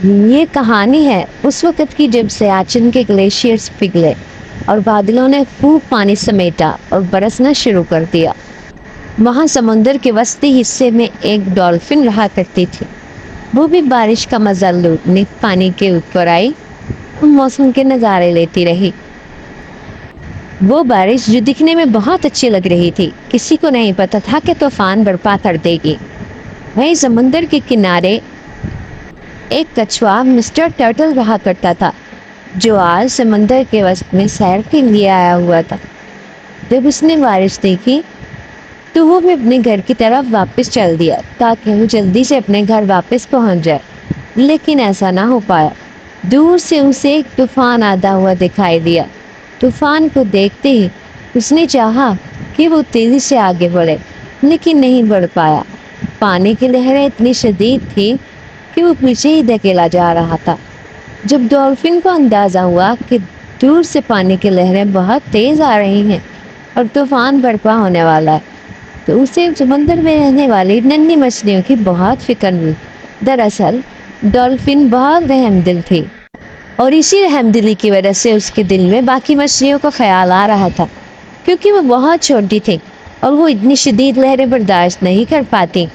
یہ کہانی ہے اس وقت کی جب سیاچن کے گلیشیئرز پگھلے اور بادلوں نے خوب پانی سمیٹا اور برسنا شروع کر دیا۔ وہاں سمندر کے وسطی حصے میں ایک ڈولفن رہا کرتی تھی۔ وہ بھی بارش کا مزہ لوٹنے پانی کے اوپر آئی اور موسم کے نظارے لیتی رہی۔ وہ بارش جو دکھنے میں بہت اچھی لگ رہی تھی، کسی کو نہیں پتا تھا کہ طوفان برپا کر دے گی۔ وہیں سمندر کے کنارے ایک کچھوا مسٹر ٹرٹل رہا کرتا تھا، جو آج سمندر کے وسط میں سیر کے لیے آیا ہوا تھا۔ جب اس نے بارش دیکھی تو وہ بھی اپنے گھر کی طرف واپس چل دیا تاکہ وہ جلدی سے اپنے گھر واپس پہنچ جائے، لیکن ایسا نہ ہو پایا۔ دور سے اسے ایک طوفان آتا ہوا دکھائی دیا۔ طوفان کو دیکھتے ہی اس نے چاہا کہ وہ تیزی سے آگے بڑھے، لیکن نہیں بڑھ پایا۔ پانی کی لہریں اتنی شدید تھی کہ وہ پیچھے ہی دھکیلا جا رہا تھا۔ جب ڈولفن کو اندازہ ہوا کہ دور سے پانی کی لہریں بہت تیز آ رہی ہیں اور طوفان برپا ہونے والا ہے، تو اسے سمندر میں رہنے والی ننھی مچھلیوں کی بہت فکر ہوئی۔ دراصل ڈولفن بہت رحم دل تھی اور اسی رحم دلی کی وجہ سے اس کے دل میں باقی مچھلیوں کا خیال آ رہا تھا، کیونکہ وہ بہت چھوٹی تھی اور وہ اتنی شدید لہریں برداشت نہیں کر پاتی۔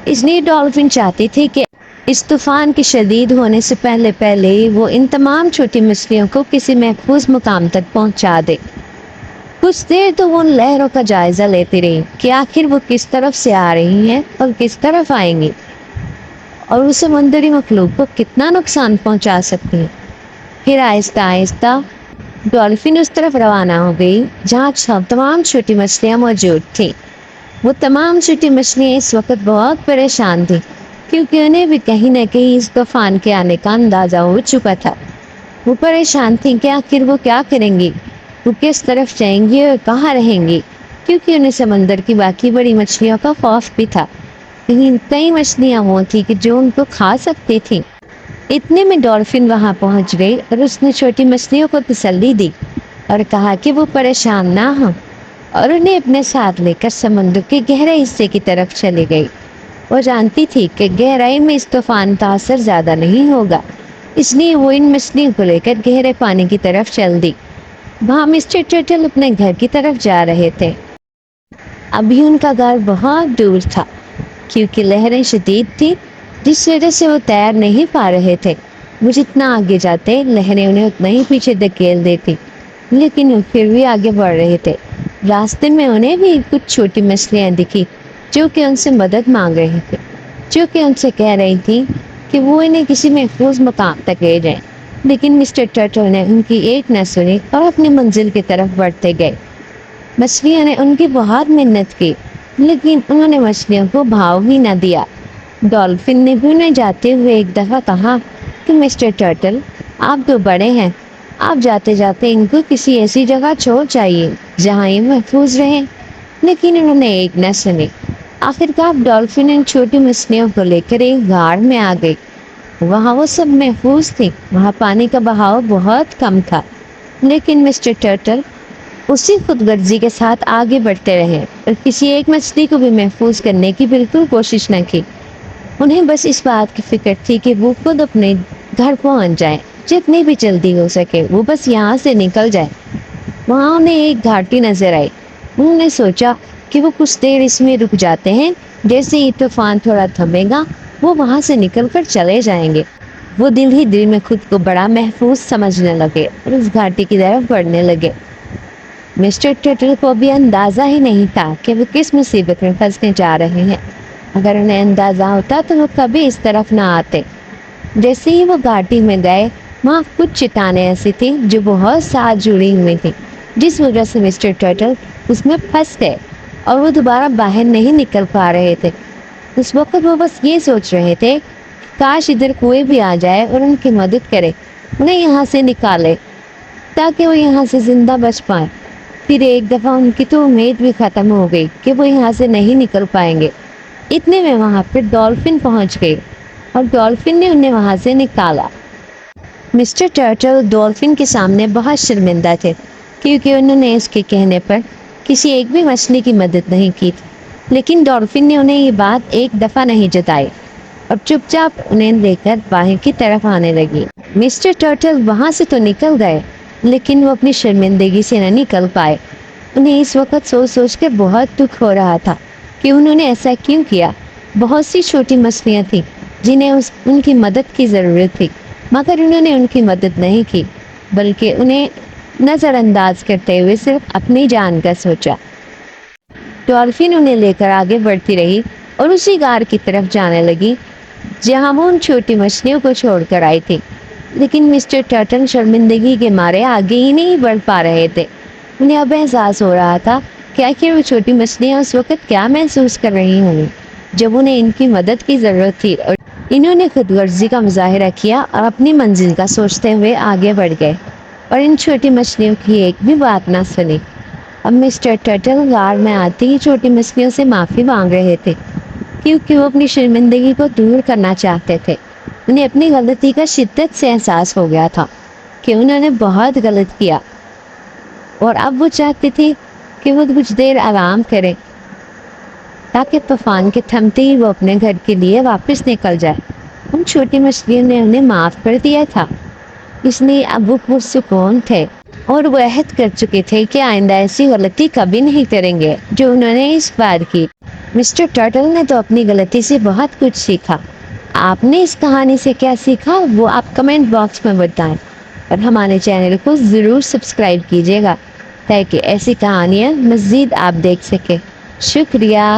اس لیے ڈولفن چاہتی تھی کہ اس طوفان کے شدید ہونے سے پہلے ہی وہ ان تمام چھوٹی مچھلیوں کو کسی محفوظ مقام تک پہنچا دے۔ کچھ دیر تو وہ ان لہروں کا جائزہ لیتی رہی کہ آخر وہ کس طرف سے آ رہی ہیں اور کس طرف آئیں گی اور وہ سمندری مخلوق کو کتنا نقصان پہنچا سکتی ہیں۔ پھر آہستہ آہستہ ڈولفن اس طرف روانہ ہو گئی جہاں تمام چھوٹی مچھلیاں موجود تھیں۔ وہ تمام چھوٹی مچھلیاں اس وقت بہت پریشان تھیں، کیونکہ انہیں بھی کہیں نہ کہیں اس طوفان کے آنے کا اندازہ ہو چکا تھا۔ وہ پریشان تھیں کہ آخر وہ کیا کریں گی، وہ کس طرف جائیں گی اور کہاں رہیں گی، کیونکہ انہیں سمندر کی باقی بڑی مچھلیوں کا خوف بھی تھا۔ لیکن کئی مچھلیاں وہ تھیں کہ جو ان کو کھا سکتی تھیں۔ اتنے میں ڈولفن وہاں پہنچ گئی اور اس نے چھوٹی مچھلیوں کو تسلی دی اور کہا کہ وہ پریشان نہ ہوں، اور انہیں اپنے ساتھ لے کر سمندر کے گہرے حصے کی طرف چلی گئی۔ وہ جانتی تھی کہ گہرائی میں اس طوفان کا اثر زیادہ نہیں ہوگا، اس لیے وہ ان مچھلیوں کو لے کر گہرے پانی کی طرف چل دی۔ وہاں مسٹر ٹرٹل اپنے گھر کی طرف جا رہے تھے۔ ابھی ان کا گھر بہت دور تھا، کیونکہ لہریں شدید تھی جس وجہ سے وہ تیر نہیں پا رہے تھے۔ وہ جتنا آگے جاتے لہریں انہیں اتنا ہی پیچھے دھکیل دیتی، لیکن وہ پھر بھی آگے بڑھ رہے تھے۔ راستے میں انہیں بھی کچھ چھوٹی مچھلیاں دکھی جو کہ ان سے مدد مانگ رہی تھی، جو کہ ان سے کہہ رہی تھی کہ وہ انہیں کسی محفوظ مقام تک لے جائیں، لیکن مسٹر ٹرٹل نے ان کی ایک نہ سنی اور اپنی منزل کی طرف بڑھتے گئے۔ مچھلیوں نے ان کی بہت محنت کی، لیکن انہوں نے مچھلیوں کو بھاؤ ہی نہ دیا۔ ڈولفن نے بھی انہیں جاتے ہوئے ایک دفعہ کہا کہ مسٹر ٹرٹل، آپ تو بڑے ہیں، آپ جاتے جاتے ان کو کسی ایسی جگہ چھوڑ جائیے جہاں یہ محفوظ رہیں، لیکن انہوں نے ایک نہ سنی۔ آخرکار ڈولفن ان چھوٹی مچھلیوں کو لے کر ایک غار میں آ گئی۔ وہاں وہ سب محفوظ تھی، وہاں پانی کا بہاؤ بہت کم تھا، لیکن مسٹر ٹرٹل اسی خود غرضی کے ساتھ آگے بڑھتے رہے اور کسی ایک مچھلی کو بھی محفوظ کرنے کی بالکل کوشش نہ کی۔ انہیں بس اس بات کی فکر تھی کہ وہ خود اپنے گھر پہنچ جائیں، جتنی بھی جلدی ہو سکے وہ بس یہاں سے نکل جائیں۔ وہاں انہیں ایک گھاٹی نظر آئی۔ انہوں نے سوچا کہ وہ کچھ دیر اس میں رک جاتے ہیں، جیسے ہی طوفان تھوڑا تھمے گا وہ وہاں سے نکل کر چلے جائیں گے۔ وہ دل ہی دل میں خود کو بڑا محفوظ سمجھنے لگے اور اس گھاٹی کی طرف بڑھنے لگے۔ مسٹر ٹرٹل کو بھی اندازہ ہی نہیں تھا کہ وہ کس مصیبت میں پھنسنے جا رہے ہیں۔ اگر انہیں اندازہ ہوتا تو وہ کبھی اس طرف نہ آتے۔ جیسے ہی وہ گھاٹی میں گئے، وہاں کچھ چٹانیں ایسی تھیں جو بہت ساتھ جڑی ہوئی تھیں، جس وجہ سے مسٹر ٹرٹل اس میں پھنس گئے اور وہ دوبارہ باہر نہیں نکل پا رہے تھے۔ اس وقت وہ بس یہ سوچ رہے تھے کاش ادھر کوئی بھی آ جائے اور ان کی مدد کرے، انہیں یہاں سے نکالے تاکہ وہ یہاں سے زندہ بچ پائیں۔ پھر ایک دفعہ ان کی تو امید بھی ختم ہو گئی کہ وہ یہاں سے نہیں نکل پائیں گے۔ اتنے میں وہاں پہ ڈولفن پہنچ گئی اور ڈولفن نے انہیں وہاں سے نکالا۔ مسٹر ٹرٹل ڈولفن کے سامنے بہت شرمندہ تھے، کیونکہ انہوں نے اس کے کہنے پر کسی ایک بھی مچھلی کی مدد نہیں کی تھی، لیکن ڈولفن نے انہیں یہ بات ایک دفعہ نہیں جتائی۔ اور چپ چاپ انہیں لے کر باہر کی طرف آنے لگی۔ مسٹر ٹرٹل وہاں سے تو نکل گئے لیکن وہ اپنی شرمندگی سے نہ نکل پائے۔ انہیں اس وقت سوچ سوچ کے بہت دکھ ہو رہا تھا کہ انہوں نے ایسا کیوں کیا۔ بہت سی چھوٹی مچھلیاں تھیں جنہیں ان کی مدد کی ضرورت تھی، مگر انہوں نے ان کی مدد نہیں کی بلکہ انہیں نظر انداز کرتے ہوئے صرف اپنی جان کا سوچا۔ ڈالفن انہیں لے کر آگے بڑھتی رہی اور اسی غار کی طرف جانے لگی جہاں وہ ان چھوٹی مچھلیوں کو چھوڑ کر آئی تھی، لیکن مسٹر ٹرٹل شرمندگی کے مارے آگے ہی نہیں بڑھ پا رہے تھے۔ انہیں اب احساس ہو رہا تھا کہ آخر وہ چھوٹی مچھلیاں اس وقت کیا محسوس کر رہی ہوں گی جب انہیں ان کی مدد کی ضرورت تھی، اور انہوں نے خود غرضی کا مظاہرہ کیا اور اپنی منزل کا سوچتے ہوئے آگے بڑھ گئے اور ان چھوٹی مچھلیوں کی ایک بھی بات نہ سنی۔ اب مسٹر ٹرٹل غار میں آتے ہی چھوٹی مچھلیوں سے معافی مانگ رہے تھے کیونکہ وہ اپنی شرمندگی کو دور کرنا چاہتے تھے۔ انہیں اپنی غلطی کا شدت سے احساس ہو گیا تھا کہ انہوں نے بہت غلط کیا اور اب وہ چاہتے تھے کہ وہ کچھ دیر آرام کریں تاکہ طوفان کے تھمتے ہی وہ اپنے گھر کے لیے واپس نکل جائے۔ ان چھوٹی مچھلیوں نے انہیں معاف کر دیا تھا، اس لیے اب وہ پرسکون تھے اور وہ عہد کر چکے تھے کہ آئندہ ایسی غلطی کبھی نہیں کریں گے جو انہوں نے اس بار کی۔ مسٹر ٹرٹل نے تو اپنی غلطی سے بہت کچھ سیکھا۔ آپ نے اس کہانی سے کیا سیکھا وہ آپ کمنٹ باکس میں بتائیں اور ہمارے چینل کو ضرور سبسکرائب کیجیے گا تاکہ ایسی کہانیاں مزید آپ دیکھ سکیں۔ شکریہ۔